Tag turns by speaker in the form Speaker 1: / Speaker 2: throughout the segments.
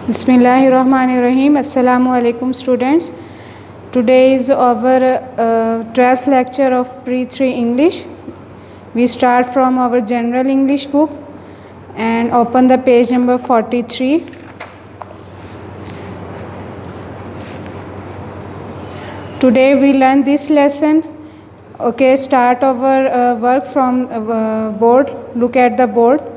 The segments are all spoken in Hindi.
Speaker 1: Bismillahirrahmanirrahim. Assalamu alaikum students. Today is our 12th lecture of Pre-3 English. We start from our general English book and open the page number 43. Today we learn this lesson. Okay, start our work from board. Look at the board.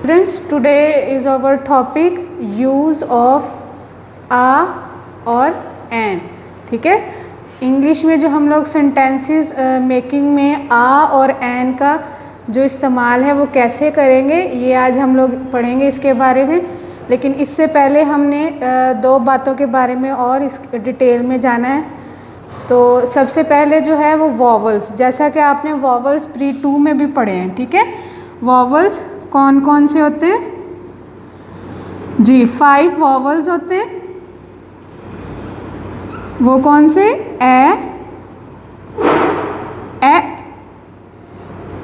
Speaker 1: Students, today is our topic use of a और एन. ठीक है, इंग्लिश में जो हम लोग सेंटेंसेस मेकिंग में आ और एन का जो इस्तेमाल है वो कैसे करेंगे, ये आज हम लोग पढ़ेंगे इसके बारे में. लेकिन इससे पहले हमने दो बातों के बारे में और इस डिटेल में जाना है. तो सबसे पहले जो है वो वॉवल्स, जैसा कि आपने वॉवल्स प्री-2 में भी पढ़े हैं. ठीक है, वॉवल्स कौन कौन से होते हैं जी? 5 वॉवल्स होते हैं. वो कौन से? ए,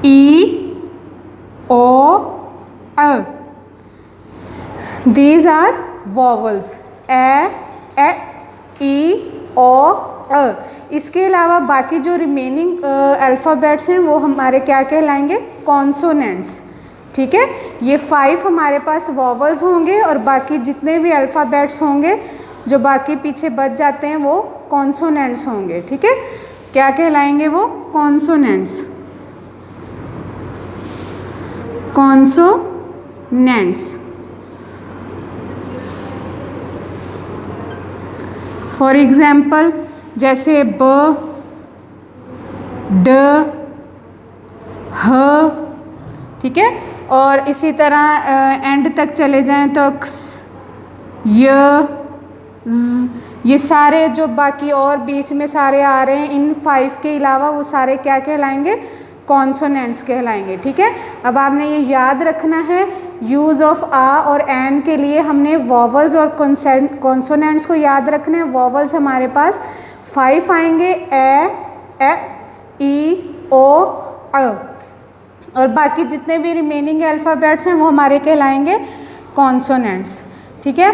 Speaker 1: ई, ओ, अ. These are vowels. ए, ई, ओ, अ. इसके अलावा बाकी जो रिमेनिंग अल्फ़ाबेट्स हैं वो हमारे क्या कहलाएंगे? कॉन्सोनेंट्स. ठीक है, ये 5 हमारे पास वॉवल्स होंगे और बाकी जितने भी अल्फ़ाबेट्स होंगे जो बाकी पीछे बच जाते हैं वो कॉन्सोनेंट्स होंगे. ठीक है, क्या कहलाएंगे वो? कॉन्सोनेंट्स. कॉन्सोनेंट्स. फॉर एग्जाम्पल जैसे ब, ड, ह. ठीक है, और इसी तरह एंड तक चले जाएं तो क्स, य, ज. ये सारे जो बाकी और बीच में सारे आ रहे हैं इन 5 के अलावा वो सारे क्या कहलाएंगे? कॉन्सोनेंट्स कहलाएंगे. ठीक है, अब आपने ये याद रखना है यूज़ ऑफ आ और एन के लिए हमने वॉवल्स और कॉन्सोनेंट्स को याद रखना है. वॉवल्स हमारे पास 5 आएंगे, ए, ई, ओ, अ. और बाकी जितने भी रिमेनिंग अल्फ़ाबेट्स हैं वो हमारे कहलाएंगे कॉन्सोनेंट्स. ठीक है,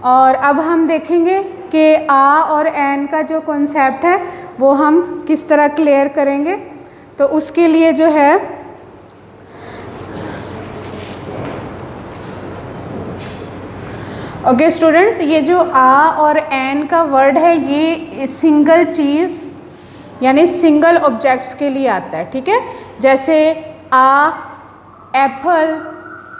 Speaker 1: और अब हम देखेंगे कि आ और एन का जो कॉन्सेप्ट है वो हम किस तरह क्लियर करेंगे. तो उसके लिए जो है ओके स्टूडेंट्स, ये जो आ और एन का वर्ड है ये सिंगल चीज़ यानी सिंगल ऑब्जेक्ट्स के लिए आता है. ठीक है, जैसे a apple,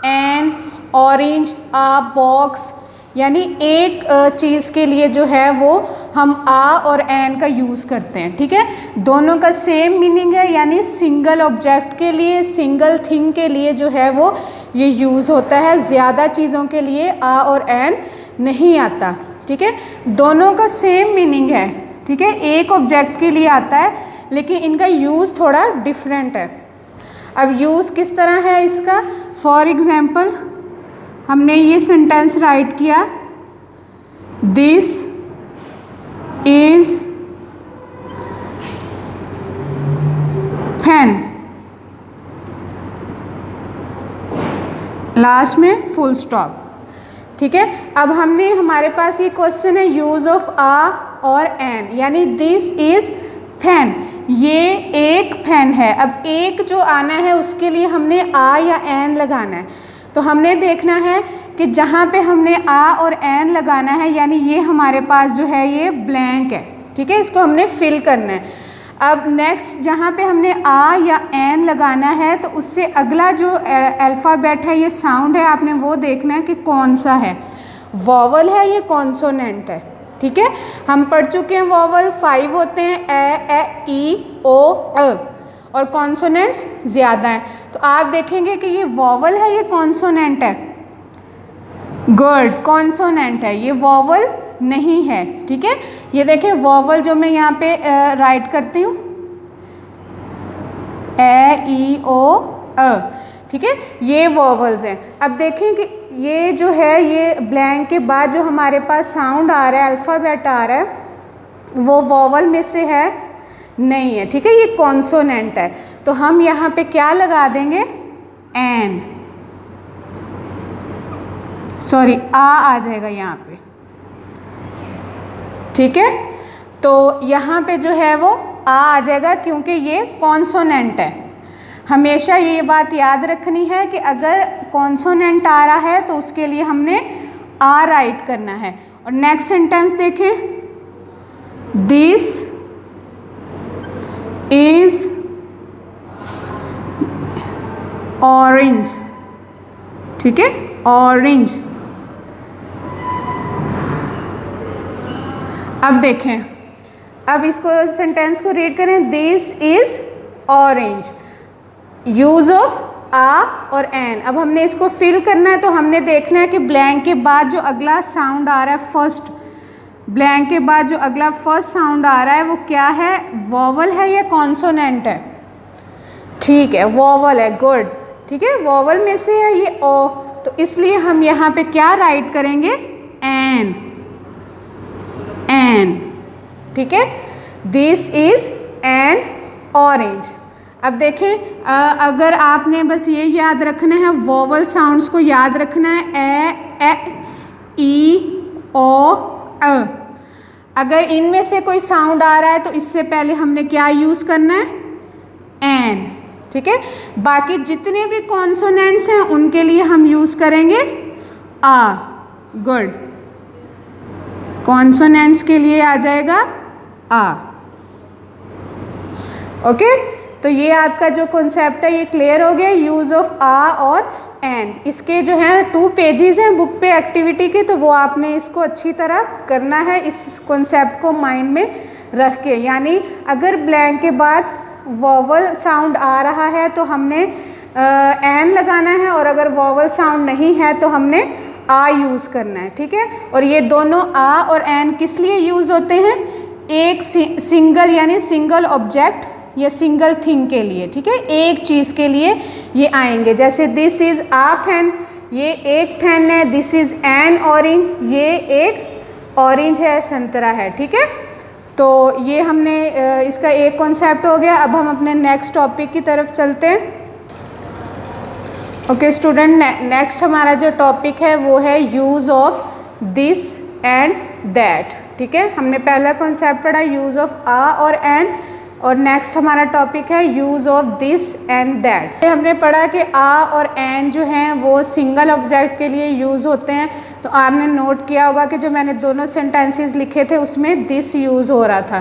Speaker 1: an orange, a box, यानी एक चीज़ के लिए जो है वो हम आ और एन का यूज़ करते हैं. ठीक है, दोनों का सेम मीनिंग है, यानी सिंगल ऑब्जेक्ट के लिए, सिंगल थिंग के लिए जो है वो ये यूज़ होता है. ज़्यादा चीज़ों के लिए आ और एन नहीं आता. ठीक है, दोनों का सेम मीनिंग है. ठीक है, एक ऑब्जेक्ट के लिए आता है लेकिन इनका यूज़ थोड़ा डिफरेंट है. अब यूज़ किस तरह है इसका? फॉर एग्ज़ाम्पल हमने ये सेंटेंस राइट किया, दिस इज पेन. लास्ट में फुल स्टॉप. ठीक है, अब हमने हमारे पास ये क्वेश्चन है यूज़ ऑफ आ और एन, यानी दिस इज पेन. ये एक पेन है. अब एक जो आना है उसके लिए हमने आ या एन लगाना है. तो हमने देखना है कि जहाँ पे हमने आ और एन लगाना है यानी ये हमारे पास जो है ये ब्लैंक है. ठीक है, इसको हमने फिल करना है. अब नेक्स्ट जहाँ पे हमने आ या एन लगाना है तो उससे अगला जो अल्फ़ाबेट है, ये साउंड है, आपने वो देखना है कि कौन सा है, वॉवल है या कॉन्सोनेंट है. ठीक है, हम पढ़ चुके हैं वॉवल 5 होते हैं, ए, ई, ओ, अ, और कॉन्सोनेंट्स ज़्यादा हैं. तो आप देखेंगे कि ये वॉवल है ये कॉन्सोनेंट है. गुड, कॉन्सोनेंट है, ये वॉवल नहीं है. ठीक है, ये देखें वॉवल जो मैं यहाँ पे राइट करती हूँ, ए, ई, ओ, अ. ठीक है, ये वॉवल्स हैं. अब देखें कि ये जो है ये ब्लैंक के बाद जो हमारे पास साउंड आ रहा है, अल्फ़ाबेट आ रहा है, वो वॉवल में से है नहीं है. ठीक है, ये कॉन्सोनेंट है. तो हम यहाँ पे क्या लगा देंगे? एन. सॉरी आ जाएगा यहाँ पे, ठीक है। तो यहाँ पे जो है वो आ जाएगा क्योंकि ये कॉन्सोनेंट है। हमेशा ये बात याद रखनी है कि अगर कॉन्सोनेंट आ रहा है तो उसके लिए हमने आ राइट करना है। और नेक्स्ट सेंटेंस देखें, दिस इज ऑरेंज, ठीक है, ऑरेंज। अब देखें, अब इसको सेंटेंस को रीड करें, this is orange, use of a और एन। अब हमने इसको फिल करना है तो हमने देखना है कि ब्लैंक के बाद जो अगला साउंड आ रहा है, फर्स्ट ब्लैंक के बाद जो अगला फर्स्ट साउंड आ रहा है वो क्या है, वॉवल है या कॉन्सोनेंट है, ठीक है, वॉवल है, गुड, ठीक है, वॉवल में से है ये ओ, तो इसलिए हम यहाँ पे क्या राइट करेंगे, एन, एन, ठीक है, दिस इज एन ऑरेंज। अब देखें, अगर आपने बस ये याद रखना है, वोवल साउंड्स को याद रखना है, ए ई ओ अ। अगर इनमें से कोई साउंड आ रहा है तो इससे पहले हमने क्या यूज़ करना है, एन, ठीक है। बाकी जितने भी कॉन्सोनेंट्स हैं उनके लिए हम यूज़ करेंगे आ, गुड, कॉन्सोनेंट्स के लिए आ जाएगा आ, ओके। तो ये आपका जो कॉन्सेप्ट है ये क्लियर हो गया, यूज़ ऑफ आ और एन। इसके जो है 2 पेजेस हैं बुक पे एक्टिविटी के, तो वो आपने इसको अच्छी तरह करना है, इस कॉन्सेप्ट को माइंड में रख के। यानी अगर ब्लैंक के बाद वॉवल साउंड आ रहा है तो हमने एन लगाना है, और अगर वॉवल साउंड नहीं है तो हमने आ यूज़ करना है, ठीक है। और ये दोनों आ और एन किस लिए यूज़ होते हैं, एक सिंगल यानी सिंगल ऑब्जेक्ट या सिंगल थिंग के लिए, ठीक है, एक चीज़ के लिए ये आएंगे। जैसे दिस इज़ आ फैन, ये एक फैन है, दिस इज़ एन ऑरेंज, ये एक ऑरेंज है, संतरा है, ठीक है। तो ये हमने इसका एक कॉन्सेप्ट हो गया। अब हम अपने नेक्स्ट टॉपिक की तरफ चलते हैं। ओके स्टूडेंट, नेक्स्ट हमारा जो टॉपिक है वो है use of this and that, ठीक है। हमने पहला कॉन्सेप्ट पढ़ा यूज़ ऑफ आ और एन, और नेक्स्ट हमारा टॉपिक है use of this and that. हमने पढ़ा कि आ और एन जो हैं वो सिंगल ऑब्जेक्ट के लिए यूज़ होते हैं। तो आपने नोट किया होगा कि जो मैंने दोनों सेंटेंसेस लिखे थे उसमें दिस यूज़ हो रहा था।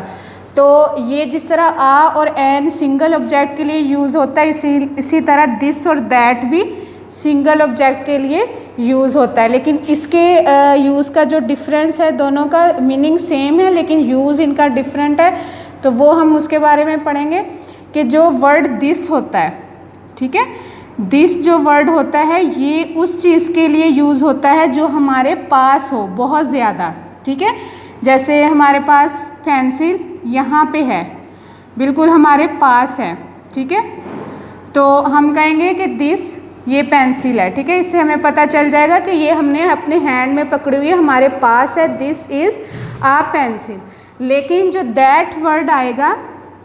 Speaker 1: तो ये जिस तरह आ और एन सिंगल ऑब्जेक्ट के लिए यूज़ होता है, इसी तरह दिस और दैट भी सिंगल ऑब्जेक्ट के लिए यूज़ होता है। लेकिन इसके यूज़ का जो डिफरेंस है, दोनों का मीनिंग सेम है लेकिन यूज़ इनका डिफरेंट है, तो वो हम उसके बारे में पढ़ेंगे। कि जो वर्ड दिस होता है, ठीक है, दिस जो वर्ड होता है ये उस चीज़ के लिए यूज़ होता है जो हमारे पास हो बहुत ज़्यादा, ठीक है। जैसे हमारे पास पेंसिल यहाँ पे है, बिल्कुल हमारे पास है, ठीक है, तो हम कहेंगे कि दिस ये पेंसिल है, ठीक है। इससे हमें पता चल जाएगा कि ये हमने अपने हैंड में पकड़ी हुई है, हमारे पास है, दिस इज़ आ पेंसिल। लेकिन जो दैट वर्ड आएगा,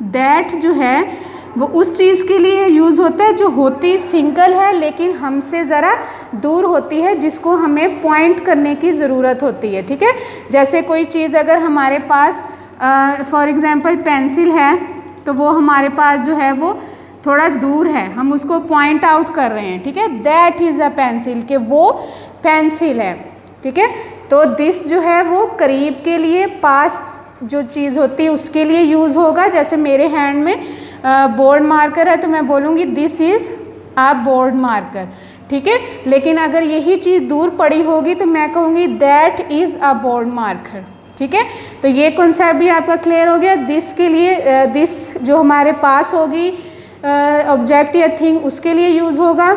Speaker 1: दैट जो है वो उस चीज़ के लिए यूज़ होता है जो होती सिंगल है लेकिन हमसे ज़रा दूर होती है, जिसको हमें पॉइंट करने की ज़रूरत होती है, ठीक है। जैसे कोई चीज़ अगर हमारे पास फॉर एग्ज़ाम्पल पेंसिल है तो वो हमारे पास जो है वो थोड़ा दूर है, हम उसको पॉइंट आउट कर रहे हैं, ठीक है, दैट इज़ अ पेंसिल, कि वो पेंसिल है, ठीक है। तो दिस जो है वो करीब के लिए, पास जो चीज़ होती है उसके लिए यूज़ होगा। जैसे मेरे हैंड में बोर्ड मार्कर है तो मैं बोलूँगी this is a board marker, ठीक है। लेकिन अगर यही चीज़ दूर पड़ी होगी तो मैं कहूँगी that is a board marker, ठीक है। तो ये कॉन्सेप्ट भी आपका क्लियर हो गया। दिस के लिए, दिस जो हमारे पास होगी ऑब्जेक्ट या थिंग उसके लिए यूज़ होगा,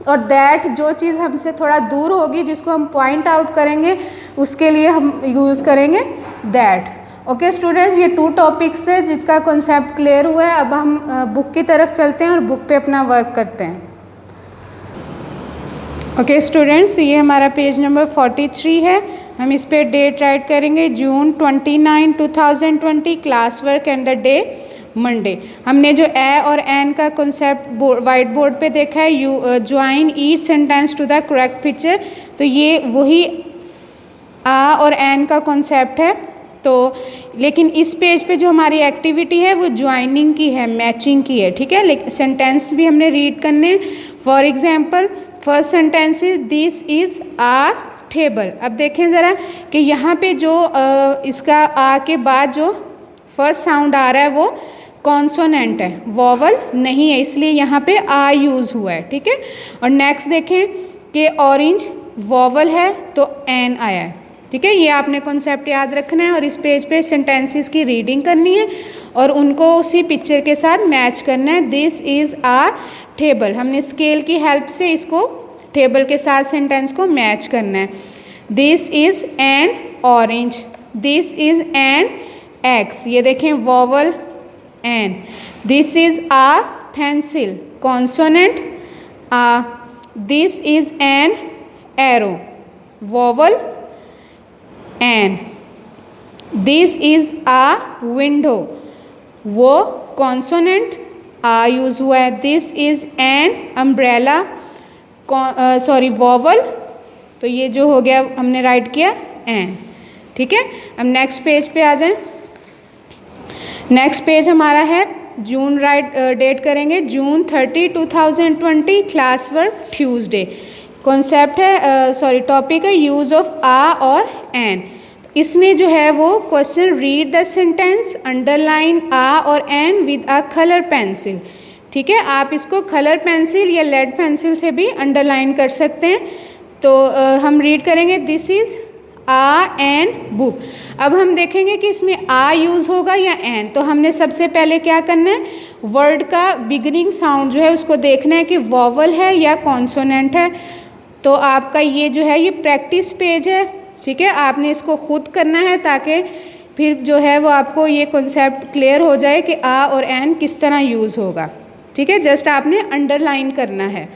Speaker 1: और दैट जो चीज़ हमसे थोड़ा दूर होगी जिसको हम पॉइंट आउट करेंगे उसके लिए हम यूज़ करेंगे दैट। ओके स्टूडेंट्स, ये 2 टॉपिक्स थे जिसका कॉन्सेप्ट क्लियर हुआ है। अब हम बुक की तरफ चलते हैं और बुक पे अपना वर्क करते हैं। ओके स्टूडेंट्स, ये हमारा पेज नंबर 43 है। हम इस पे डेट राइट करेंगे जून 29, 2020, class work and the day. Monday. हमने जो ए और एन का कॉन्सेप्ट वाइट बोर्ड पे देखा है, you join each sentence to the correct picture, तो ये वही आ और एन का कॉन्सेप्ट है। तो लेकिन इस पेज पे जो हमारी एक्टिविटी है वो ज्वाइनिंग की है, मैचिंग की है, ठीक है। लेकिन सेंटेंस भी हमने रीड करने। For example first sentence is this is a table. अब देखें ज़रा कि यहाँ पे जो इसका आ के बाद जो फर्स्ट साउंड आ रहा है वो कॉन्सोनेंट है, वॉवल नहीं है, इसलिए यहाँ पे आ यूज़ हुआ है, ठीक है। और नेक्स्ट देखें कि ऑरेंज वॉवल है तो एन आया है, ठीक है। ये आपने कॉन्सेप्ट याद रखना है और इस पेज पे सेंटेंसेस की रीडिंग करनी है और उनको उसी पिक्चर के साथ मैच करना है। दिस इज़ आ टेबल, हमने स्केल की हेल्प से इसको टेबल के साथ सेंटेंस को मैच करना है। This is an orange, this is an X, ये देखें vowel an. This is a pencil, consonant a. This is an arrow, vowel an. This is a window, वो कॉन्सोनेंट आ यूज़ हुआ है। This is an umbrella, sorry vowel, तो ये जो हो गया हमने राइट किया एन, ठीक है। अब नेक्स्ट पेज पे आ जाएं। नेक्स्ट पेज हमारा है जून, राइट डेट करेंगे June 30, 2020, class work Tuesday. Concept है सॉरी टॉपिक है यूज़ ऑफ आ और एन। इसमें जो है वो question read the sentence, underline a और an with a colour pencil, ठीक है। आप इसको कलर पेंसिल या लेड पेंसिल से भी अंडरलाइन कर सकते हैं। तो हम रीड करेंगे this is a an book. अब हम देखेंगे कि इसमें आ यूज़ होगा या एन। तो हमने सबसे पहले क्या करना है, वर्ड का बिगिनिंग साउंड जो है उसको देखना है कि वॉवल है या कॉन्सोनेंट है। तो आपका ये जो है ये प्रैक्टिस पेज है, ठीक है। आपने इसको खुद करना है ताकि फिर जो है वो आपको ये कॉन्सेप्ट क्लियर हो जाए कि आ और एन किस तरह यूज़ होगा, ठीक है। जस्ट आपने अंडरलाइन करना है।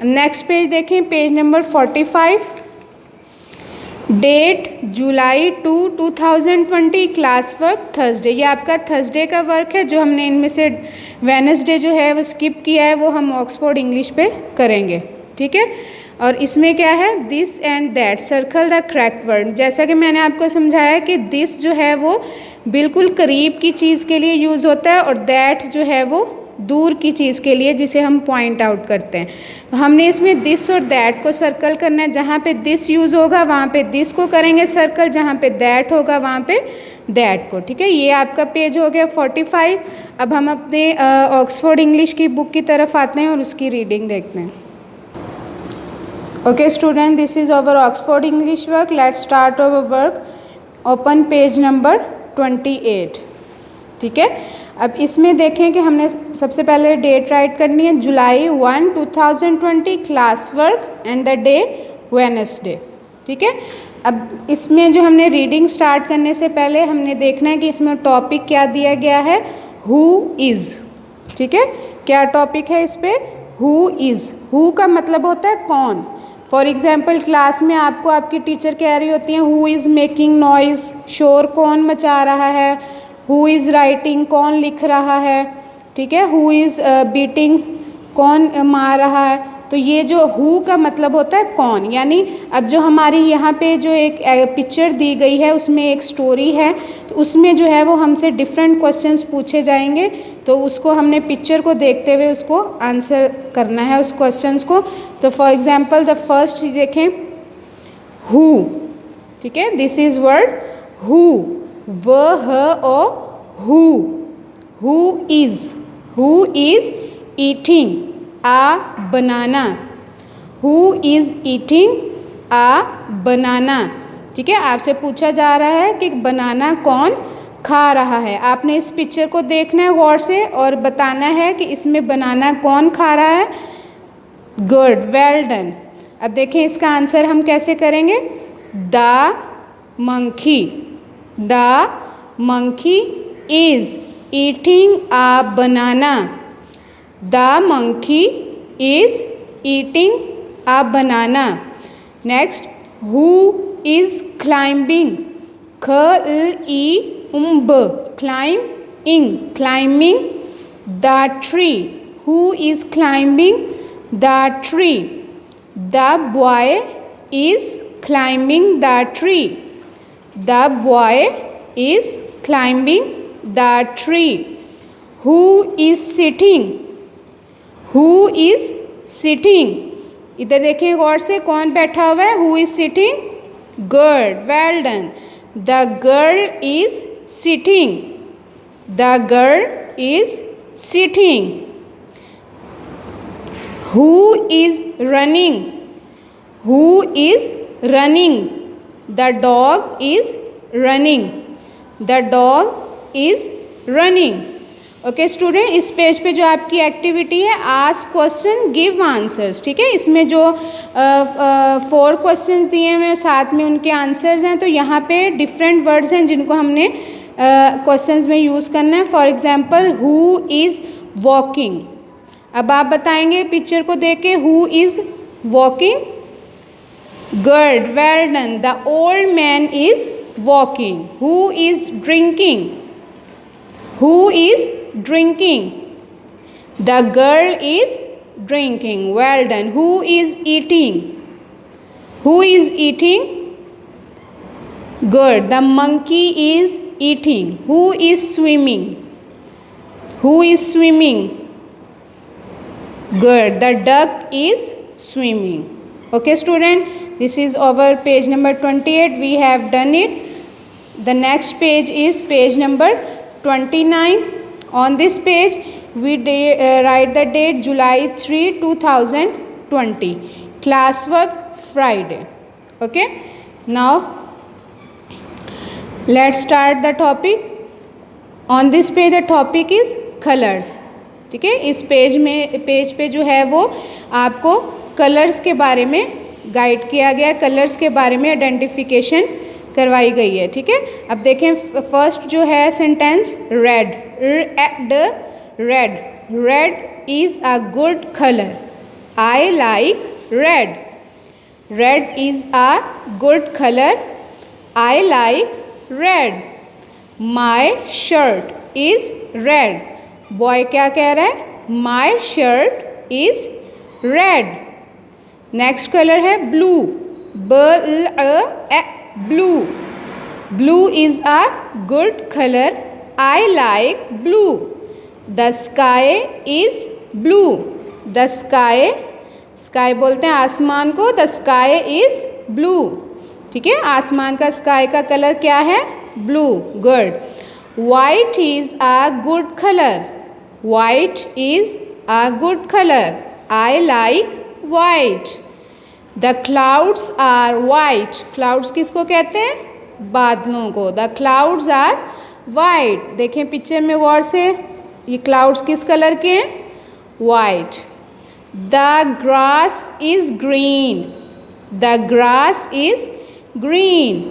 Speaker 1: नेक्स्ट पेज देखें, पेज नंबर 45, डेट जुलाई 2, 2020, क्लास वर्क थर्सडे। ये आपका थर्सडे का वर्क है, जो हमने इनमें से वेडनेसडे जो है वो स्किप किया है, वो हम ऑक्सफोर्ड इंग्लिश पे करेंगे, ठीक है। और इसमें क्या है, this and that, circle the correct word. जैसा कि मैंने आपको समझाया कि दिस जो है वो बिल्कुल करीब की चीज़ के लिए यूज़ होता है और दैट जो है वो दूर की चीज़ के लिए जिसे हम पॉइंट आउट करते हैं। तो हमने इसमें दिस और दैट को सर्कल करना है। जहाँ पे दिस यूज़ होगा वहाँ पे दिस को करेंगे सर्कल, जहाँ पे दैट होगा वहाँ पे दैट को, ठीक है। ये आपका पेज हो गया 45। अब हम अपने ऑक्सफोर्ड इंग्लिश की बुक की तरफ आते हैं और उसकी रीडिंग देखते हैं। Okay student, this is our Oxford English work. Let's start our work. Open page number 28, ठीक है। अब इसमें देखें कि हमने सबसे पहले डेट राइट करनी है, जुलाई 1, 2020, class work and the day Wednesday, ठीक है। अब इसमें जो हमने रीडिंग स्टार्ट करने से पहले हमने देखना है कि इसमें टॉपिक क्या दिया गया है, हु इज़, ठीक है। क्या टॉपिक है इस पर, हु इज़। हु का मतलब होता है कौन। फॉर एग्जाम्पल क्लास में आपको आपकी टीचर कह रही होती हैं हु इज़ मेकिंग नॉइज़, शोर कौन मचा रहा है, हु इज़ राइटिंग कौन लिख रहा है, ठीक है। हु इज़ बीटिंग कौन मार रहा है। तो ये जो हु का मतलब होता है कौन। यानी अब जो हमारी यहाँ पे जो एक पिक्चर दी गई है उसमें एक स्टोरी है, तो उसमें जो है वो हमसे डिफरेंट क्वेश्चंस पूछे जाएंगे, तो उसको हमने पिक्चर को देखते हुए उसको आंसर करना है उस क्वेश्चंस को। तो फॉर एग्जांपल द फर्स्ट देखें, हु, ठीक है। दिस इज़ वर्ड हु, व H O who. Who is eating a banana, who is eating a banana, ठीक है। आपसे पूछा जा रहा है कि बनाना कौन खा रहा है। आपने इस पिक्चर को देखना है गौर से और बताना है कि इसमें बनाना कौन खा रहा है। Good, well done. अब देखें इसका आंसर हम कैसे करेंगे, the monkey is eating a banana. The monkey is eating a banana. Next, who is climbing, climb climbing the tree. Who is climbing the tree? The boy is climbing the tree. The boy is climbing the tree. Who is sitting? Who is sitting? इधर देखें गौर से, कौन बैठा हुआ है? Who is sitting? Good, well done. The girl is sitting. The girl is sitting. Who is running? Who is running? The dog is running. The dog is running. Okay student, इस पेज पे जो आपकी एक्टिविटी है आस्क क्वेश्चन गिव आंसर्स, ठीक है। इसमें जो 4 क्वेश्चंस दिए हुए हैं साथ में उनके आंसर्स हैं, तो यहाँ पे डिफरेंट वर्ड्स हैं जिनको हमने क्वेश्चंस में यूज़ करना है। For example, who is walking. अब आप बताएंगे पिक्चर को देख के, who is walking? Good, well done. The old man is walking. Who is drinking? Who is drinking? The girl is drinking. Well done. Who is eating? Who is eating? Good. The monkey is eating. Who is swimming? Who is swimming? Good. The duck is swimming. Okay student, this is our page number 28. We have done it. The next page is page number 29. On this page we write the date July 3, 2020. Classwork Friday. Okay, now let's start the topic. On this page the topic is colors. ठीक है, इस पेज पे जो है वो आपको कलर्स के बारे में गाइड किया गया, कलर्स के बारे में आइडेंटिफिकेशन करवाई गई है। ठीक है, अब देखें फर्स्ट जो है sentence, red. Red, red is a good colour. I like red. Red is a good colour. I like red. My shirt is red. Boy क्या कह रहा है? My shirt is red. Next colour है blue. Blue. Blue is a good color. I like blue. The sky is blue. The sky बोलते हैं आसमान को, the sky is blue. ठीक है, आसमान का स्काई का कलर क्या है? Blue. Good. White is a good color. White is a good color. I like white. The clouds are white. Clouds किसको कहते हैं? बादलों को। The clouds are white. देखें पिक्चर में गौर से, ये क्लाउड्स किस कलर के हैं? white. The grass is green. The grass is green.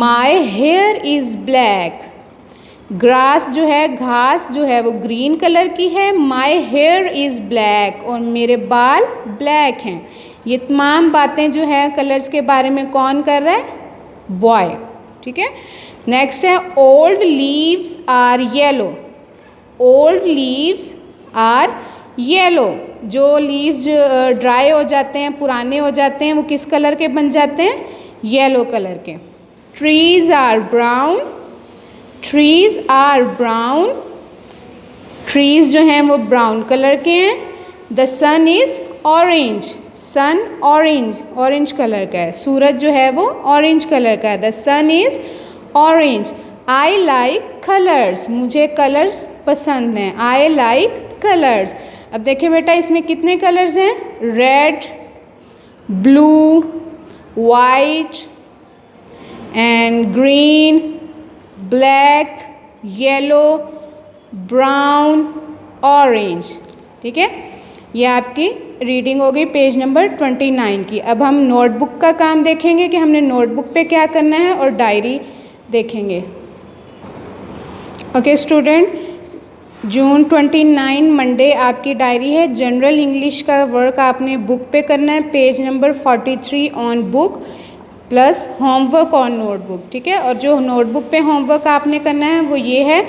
Speaker 1: My hair is black. Grass जो है, घास जो है वो ग्रीन कलर की है। माई हेयर इज़ ब्लैक, और मेरे बाल ब्लैक हैं। ये तमाम बातें जो है कलर्स के बारे में कौन कर रहा है? बॉय। ठीक है, नेक्स्ट है old leaves are yellow. Old leaves are yellow. जो लीव्स जो ड्राई हो जाते हैं, पुराने हो जाते हैं, वो किस कलर के बन जाते हैं? येलो कलर के। Trees are brown. Trees are brown. Trees जो हैं वो ब्राउन कलर के हैं। The sun is orange. Sun orange colour का है। सूरज जो है वो ऑरेंज कलर का है। The sun is orange. I like colours. मुझे कलर्स पसंद हैं। I like colours. अब देखिए बेटा, इसमें कितने कलर्स हैं? Red, blue, white and green, black, yellow, brown, orange. ठीक है, ये आपकी रीडिंग हो गई पेज नंबर 29 की। अब हम नोटबुक का काम देखेंगे कि हमने नोटबुक पे क्या करना है, और डायरी देखेंगे। ओके स्टूडेंट, जून 29 मंडे आपकी डायरी है। जनरल इंग्लिश का वर्क आपने बुक पे करना है, page number 43 on book plus homework on notebook. ठीक है, और जो नोटबुक पे होमवर्क आपने करना है वो ये है,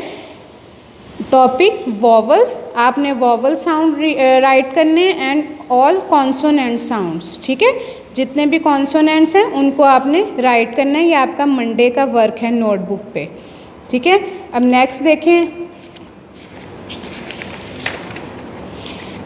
Speaker 1: टॉपिक वॉवल्स, आपने वॉवल साउंड राइट करने एंड ऑल कॉन्सोनेंट साउंड्स, ठीक है, जितने भी कॉन्सोनेंट्स हैं उनको आपने राइट करना है। ये आपका मंडे का वर्क है नोटबुक पे, ठीक है। अब नेक्स्ट देखें,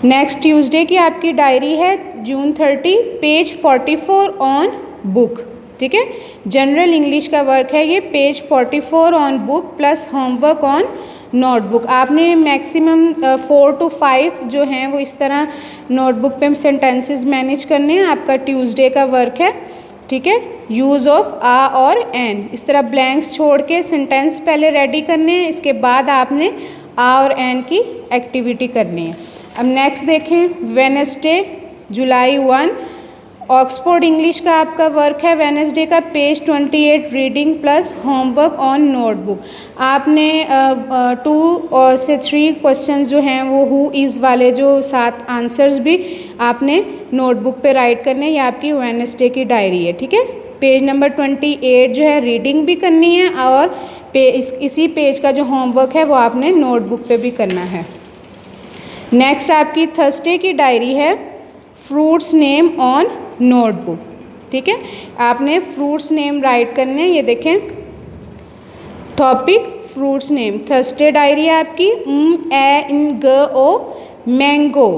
Speaker 1: नेक्स्ट ट्यूसडे की आपकी डायरी है जून 30, पेज 44 ऑन बुक, ठीक है। जनरल इंग्लिश का वर्क है ये, page 44 on book plus homework on notebook. आपने मैक्सिमम 4 to 5 जो हैं वो इस तरह नोटबुक पे सेंटेंसेस मैनेज करने हैं। आपका ट्यूसडे का वर्क है, ठीक है। यूज़ ऑफ आ और एन, इस तरह ब्लैंक्स छोड़ के सेंटेंस पहले रेडी करने हैं, इसके बाद आपने आ और एन की एक्टिविटी करनी है। अब नेक्स्ट देखें, वेडनेसडे जुलाई 1, ऑक्सफोर्ड इंग्लिश का आपका वर्क है वेडनेसडे का, page 28 reading plus homework on notebook. आपने 2 से 3 क्वेश्चन जो हैं वो हु इज़ वाले जो 7 आंसर्स भी आपने नोटबुक पे राइट करने हैं। ये आपकी वेडनेसडे की डायरी है, ठीक है। पेज नंबर 28 जो है रीडिंग भी करनी है और इसी पेज का जो होमवर्क है वो आपने नोटबुक पे भी करना है। नेक्स्ट आपकी थर्सडे की डायरी है फ्रूट्स नेम ऑन नोटबुक, ठीक है। आपने फ्रूट्स नेम राइट करने हैं, ये देखें topic fruits name. Thursday diary है आपकी, ए इन ग ओ मैंगो,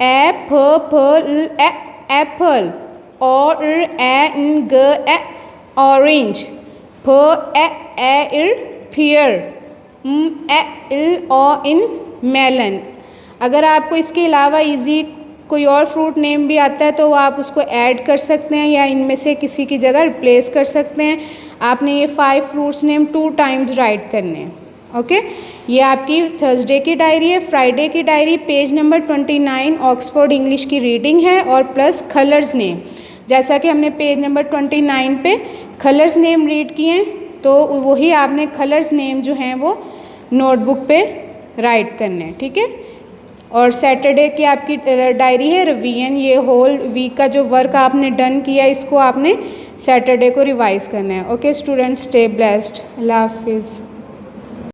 Speaker 1: ए फ ल ए एप्पल, और ए इन ग ए ऑरेंज, फ ए इर फियर, ए इल ओ इन मेलन। अगर आपको इसके अलावा इजी कोई और फ्रूट नेम भी आता है तो वो आप उसको ऐड कर सकते हैं या इनमें से किसी की जगह रिप्लेस कर सकते हैं। आपने ये 5 फ्रूट्स नेम 2 टाइम्स राइट करने हैं, ओके। ये आपकी थर्सडे की डायरी है। फ्राइडे की diary page number 29 Oxford English की रीडिंग है और प्लस कलर्स नेम। जैसा कि हमने पेज नंबर 29 पे कलर्स नेम रीड किए हैं तो वही आपने कलर्स नेम जो हैं वो नोटबुक पे राइट करने हैं, ठीक है। और सैटरडे की आपकी डायरी है रिवीजन, ये होल वीक का जो वर्क आपने डन किया इसको आपने सैटरडे को रिवाइज करना है। ओके स्टूडेंट्स, स्टे ब्लेस्ड, अल्लाह हाफिज़।